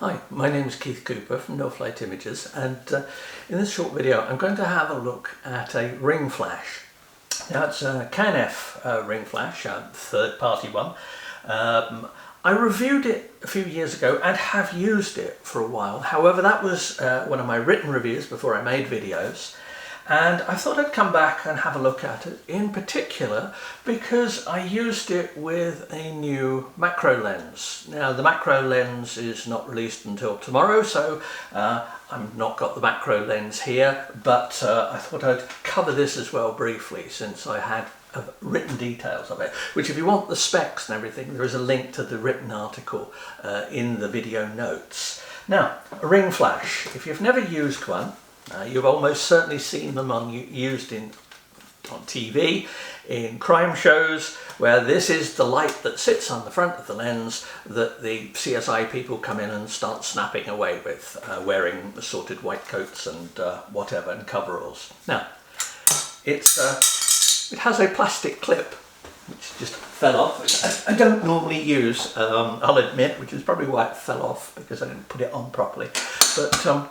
Hi, my name is Keith Cooper from Northlight Images, and in this short video I'm going to have a look at a ring flash. Now it's a K&F ring flash, a third-party one. I reviewed it a few years ago and have used it for a while. However, that was one of my written reviews before I made videos. And I thought I'd come back and have a look at it, in particular because I used it with a new macro lens. Now the macro lens is not released until tomorrow, so I've not got the macro lens here, but I thought I'd cover this as well briefly since I had written details of it, which if you want the specs and everything, there is a link to the written article in the video notes. Now, a ring flash, if you've never used one, you've almost certainly seen them used on TV, in crime shows, where this is the light that sits on the front of the lens that the CSI people come in and start snapping away with, wearing assorted white coats and whatever, and coveralls. Now, it has a plastic clip which just fell off. I don't normally use, I'll admit, which is probably why it fell off, because I didn't put it on properly. But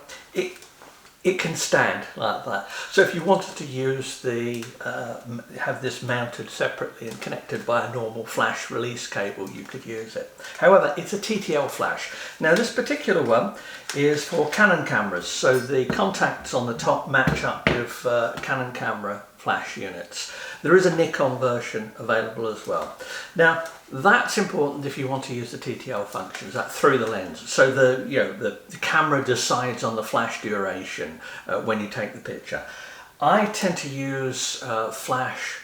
it can stand like that. So if you wanted to use have this mounted separately and connected by a normal flash release cable, you could use it. However, it's a TTL flash. Now this particular one is for Canon cameras, so the contacts on the top match up with Canon camera flash units. There is a Nikon version available as well. Now that's important if you want to use the TTL functions, that through the lens. So the camera decides on the flash duration when you take the picture. I tend to use flash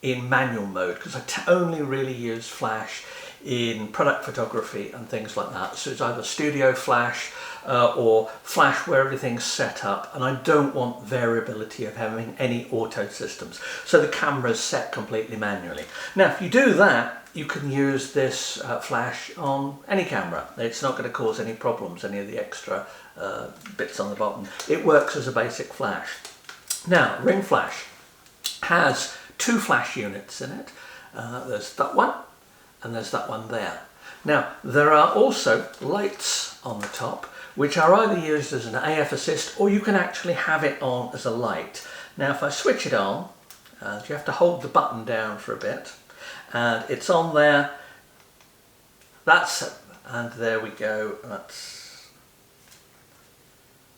in manual mode because I only really use flash in product photography and things like that. So it's either studio flash or flash where everything's set up, and I don't want variability of having any auto systems. So the camera's set completely manually. Now if you do that, you can use this flash on any camera. It's not going to cause any problems, any of the extra bits on the bottom. It works as a basic flash. Now, ring flash has two flash units in it. There's that one and there's that one there. Now, there are also lights on the top, which are either used as an AF assist or you can actually have it on as a light. Now, if I switch it on, you have to hold the button down for a bit, and it's on there. That's it, and there we go. Let's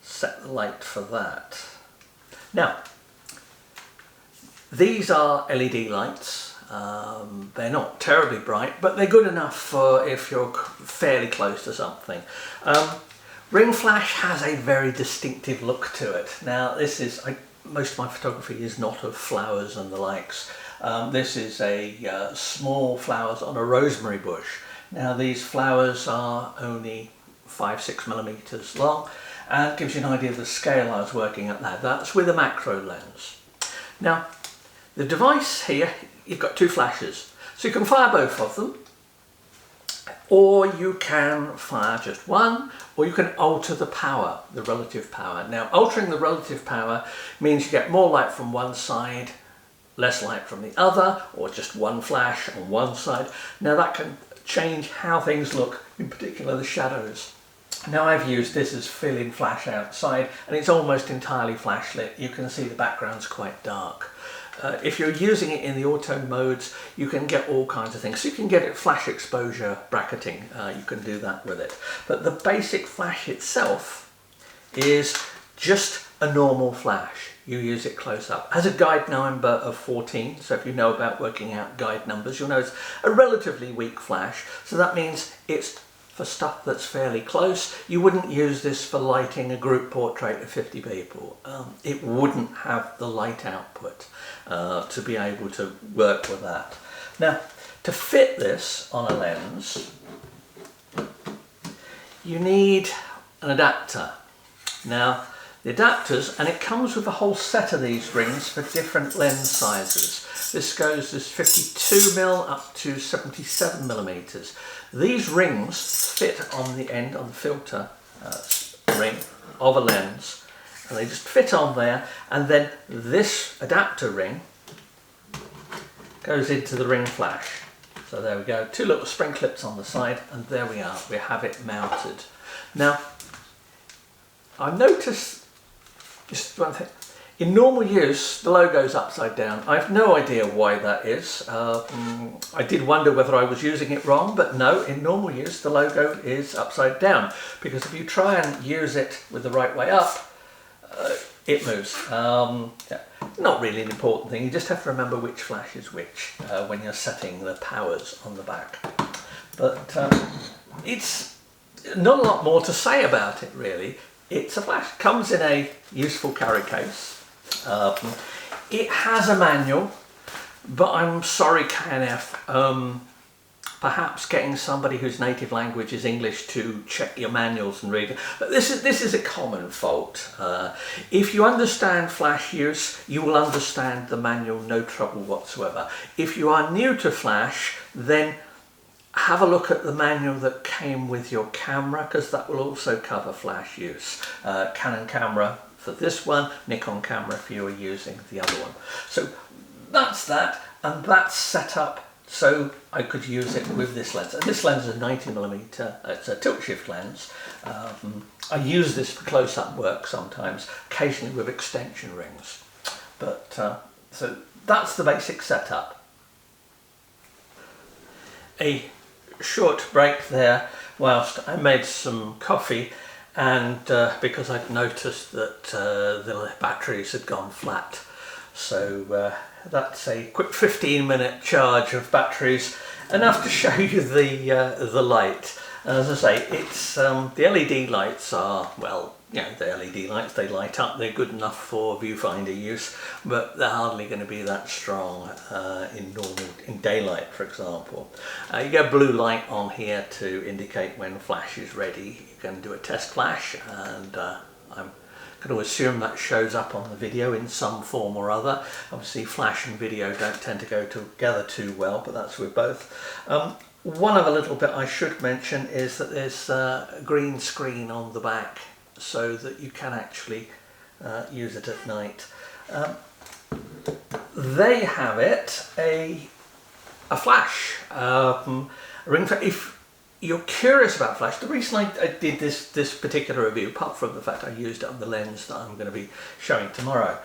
set the light for that. Now, these are LED lights. They're not terribly bright, but they're good enough for if you're fairly close to something. Ring flash has a very distinctive look to it. Now, most of my photography is not of flowers and the likes. This is a small flowers on a rosemary bush. Now these flowers are only 5-6 millimeters long, and it gives you an idea of the scale I was working at there. That's with a macro lens. Now the device here, you've got two flashes, so you can fire both of them, or you can fire just one, or you can alter the power, the relative power. Now altering the relative power means you get more light from one side, less light from the other, or just one flash on one side. Now that can change how things look, in particular the shadows. Now I've used this as fill-in flash outside, and it's almost entirely flash lit. You can see the background's quite dark. If you're using it in the auto modes, you can get all kinds of things. So you can get it flash exposure bracketing, you can do that with it. But the basic flash itself is just a normal flash. You use it close up. Has a guide number of 14, so if you know about working out guide numbers, you'll know it's a relatively weak flash. So that means it's for stuff that's fairly close. You wouldn't use this for lighting a group portrait of 50 people. It wouldn't have the light output to be able to work with that. Now, to fit this on a lens, you need an adapter. Now, the adapters, and it comes with a whole set of these rings for different lens sizes. This goes as 52mm up to 77mm. These rings fit on the end of the filter ring of a lens, and they just fit on there, and then this adapter ring goes into the ring flash. So there we go, 2 little spring clips on the side, and there we are, we have it mounted. Now, I noticed just one thing. In normal use, the logo's upside down. I have no idea why that is. I did wonder whether I was using it wrong, but no, in normal use, the logo is upside down, because if you try and use it with the right way up, it moves. Yeah, not really an important thing, you just have to remember which flash is which when you're setting the powers on the back. But it's not a lot more to say about it really. It's a flash, comes in a useful carry case. It has a manual, but I'm sorry K&F, perhaps getting somebody whose native language is English to check your manuals and read it. But this is a common fault. If you understand flash use, you will understand the manual, no trouble whatsoever. If you are new to flash, then have a look at the manual that came with your camera, because that will also cover flash use. Canon camera for this one, Nikon camera if you are using the other one. So that's that, and that's set up so I could use it with this lens. And this lens is a 90mm, it's a tilt shift lens. I use this for close-up work sometimes, occasionally with extension rings. But so that's the basic setup. A short break there whilst I made some coffee, and because I'd noticed that the batteries had gone flat, so that's a quick 15-minute charge of batteries, enough to show you the light. And as I say, it's the LED lights are, well, you know, the LED lights, they light up, they're good enough for viewfinder use, but they're hardly going to be that strong in daylight, for example. You get blue light on here to indicate when flash is ready. You can do a test flash, and I'm going to assume that shows up on the video in some form or other. Obviously flash and video don't tend to go together too well, but that's with both. One other little bit I should mention is that there's a green screen on the back, so that you can actually use it at night. They have it a flash, ring flash. If you're curious about flash, the reason I did this particular review, apart from the fact I used it on the lens that I'm going to be showing tomorrow,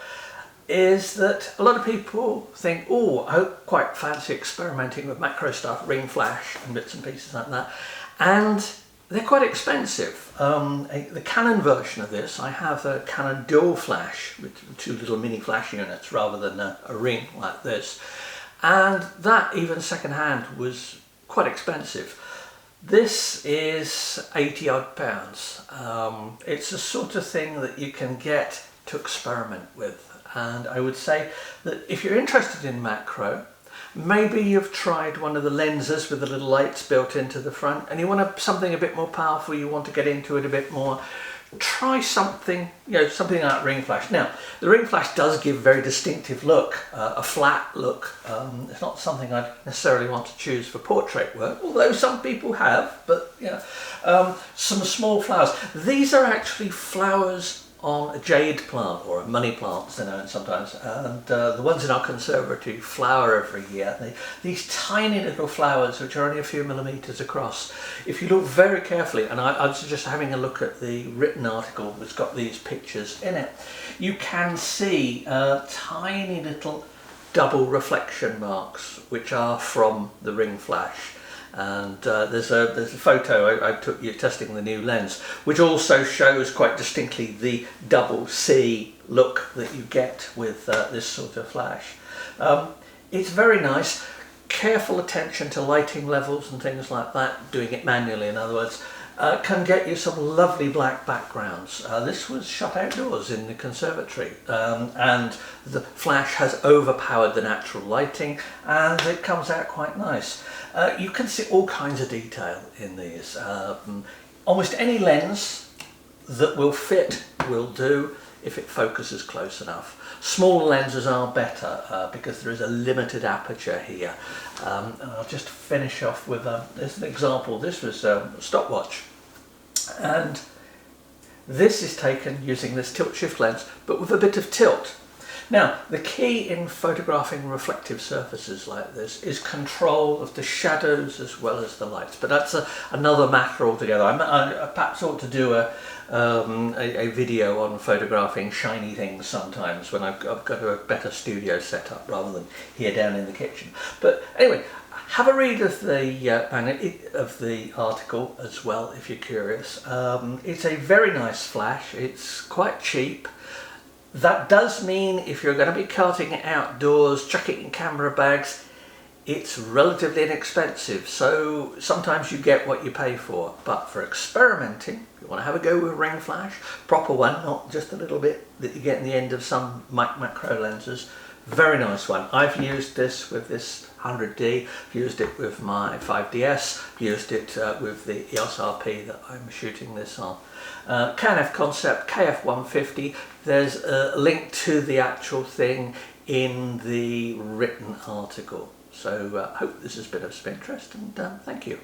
is that a lot of people think, oh, I quite fancy experimenting with macro stuff, ring flash and bits and pieces like that, and they're quite expensive. The Canon version of this, I have a Canon dual flash with 2 little mini flash units rather than a ring like this, and that even second-hand was quite expensive. This is 80 odd pounds. It's the sort of thing that you can get to experiment with, and I would say that if you're interested in macro, maybe you've tried one of the lenses with the little lights built into the front and you want something a bit more powerful, you want to get into it a bit more, try something, something like ring flash. Now, the ring flash does give a very distinctive look, a flat look. It's not something I'd necessarily want to choose for portrait work, although some people have, but some small flowers. These are actually flowers on a jade plant, or a money plant, as they're known sometimes, and the ones in our conservatory flower every year. These tiny little flowers, which are only a few millimetres across. If you look very carefully, and I'd suggest having a look at the written article that's got these pictures in it, you can see tiny little double reflection marks, which are from the ring flash. And there's a photo I took you testing the new lens, which also shows quite distinctly the double C look that you get with this sort of flash. It's very nice. Careful attention to lighting levels and things like that, doing it manually in other words, can get you some lovely black backgrounds. This was shot outdoors in the conservatory, and the flash has overpowered the natural lighting and it comes out quite nice. You can see all kinds of detail in these. Almost any lens that will fit will do if it focuses close enough. Smaller lenses are better because there is a limited aperture here. And I'll just finish off with there's an example. This was a stopwatch, and this is taken using this tilt shift lens, but with a bit of tilt. Now, the key in photographing reflective surfaces like this is control of the shadows as well as the lights, but that's another matter altogether. I perhaps ought to do a video on photographing shiny things sometimes when I've got a better studio set up rather than here down in the kitchen. But anyway, have a read of the article as well if you're curious. It's a very nice flash. It's quite cheap. That does mean if you're going to be carting it outdoors, chucking it in camera bags, it's relatively inexpensive. So sometimes you get what you pay for. But for experimenting, if you want to have a go with a ring flash, proper one, not just a little bit that you get in the end of some macro lenses, very nice one. I've used this with this 100D, I've used it with my 5DS, used it with the EOS RP that I'm shooting this on. K&F Concept, KF-150, there's a link to the actual thing in the written article. So I hope this has been of some interest, and thank you.